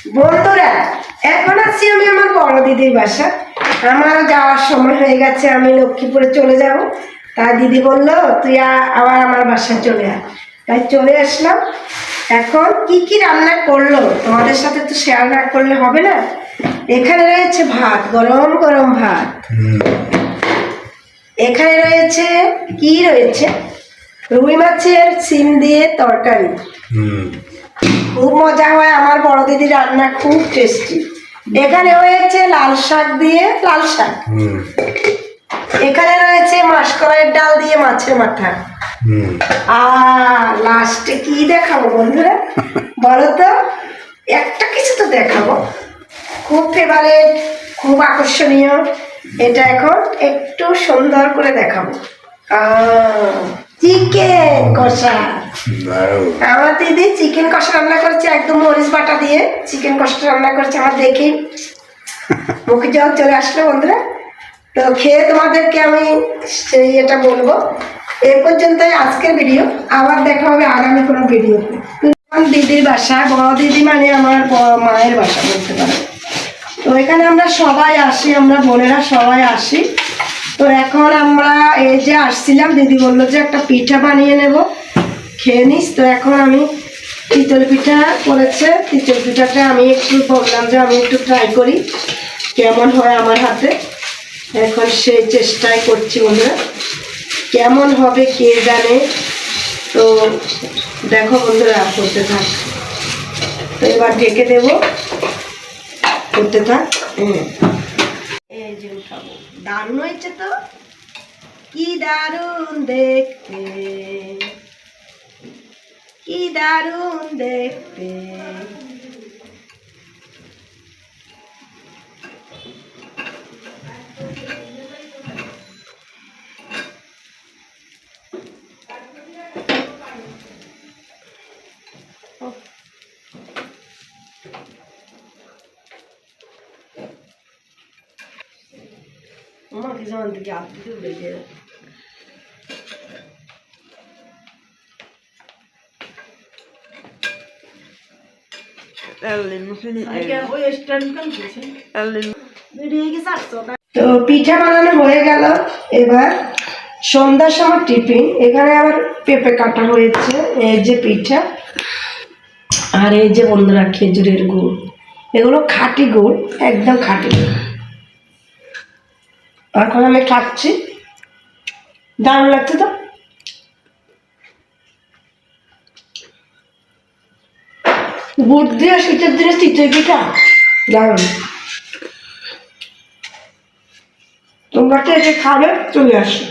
বন্ধুরা, এখন আছি আমি আমার বড় দিদির বাসা। আমারও যাওয়ার সময় হয়ে গেছে, আমি লক্ষ্মীপুরে চলে যাব। তাই দিদি বললো তুই আবার আমার বাসায় চলে আয়, তাই চলে আসলাম। এখন কি কি রান্না করলো তোমাদের সাথে তো শেয়ার না করলে হবে না। এখানে রয়েছে ভাত, গরম গরম ভাত। এখানে রয়েছে কি রয়েছে, রুই মাছের সিম দিয়ে তরকারি। খুব মজা হয়, আমার বড় দিদি রান্না খুব টেস্টি। এখানে রয়েছে লাল শাক দিয়ে লাল শাক। এখানে রয়েছে মাসকলাইয়ের ডাল দিয়ে মাছের মাথা। আর লাস্টে কি দেখাবো বন্ধুরা বলো তো, একটা কিছু তো দেখাবো, খুব ফেভারিট, খুব আকর্ষণীয়। এটা এখন একটু সুন্দর করে দেখাবো। চিকেন কষা। আমার দিদি চিকেন কষা রান্না করেছে, একদম মরিচ বাটা দিয়ে চিকেন কষা রান্না করেছে। আমার দেখি মুখে জল চলে আসলো বন্ধুরা। তো খেয়ে তোমাদেরকে আমি এটা বলবো। এ পর্যন্তই আজকের ভিডিও, আবার দেখা হবে আগামী কোনো ভিডিওতে। দিদির বাসা, বড় দিদি মানে আমার মায়ের বাসা বলতে পারো। তো এখানে আমরা সবাই আসি, আমরা বোনেরা সবাই আসি। তো এখন আমরা এই যে আসছিলাম, দিদি বললো যে একটা পিঠা বানিয়ে নেব, খেয়ে নিস। তো এখন আমি চিতল পিঠা করেছে, চিতল পিঠাটা আমি একটু বললাম যে আমি একটু ট্রাই করি কেমন হয় আমার হাতে। এখন সেই চেষ্টাই করছি বন্ধুরা, কেমন হবে কে জানে। তো দেখো বন্ধুরা, করতে থাক। তো এবার ঢেকে দেব, করতে থাক। এই যে উঠাবো, দারুণ হয়েছে তো, কি দারুণ দেখতে, কি দারুণ দেখতে। আমাকে যেমন থেকে আপনি উড়ে গেল। তো পিঠা বানানো হয়ে গেল। এবার সন্ধ্যার সময় টিফিন, এখানে আবার পেঁপে কাটা হয়েছে, এই যে পিঠা, আর এই যে বন্ধুরা খেজুরের গুড়। এগুলো খাঁটি গুড়, একদম খাঁটি গুড়। এখন আমি খাচ্ছি, দারুণ লাগছে তো। গুড় দিয়ে শীতের দিনে চিতই পিঠা দারুণ। তোমরা কে কে খাবে চলে আসো।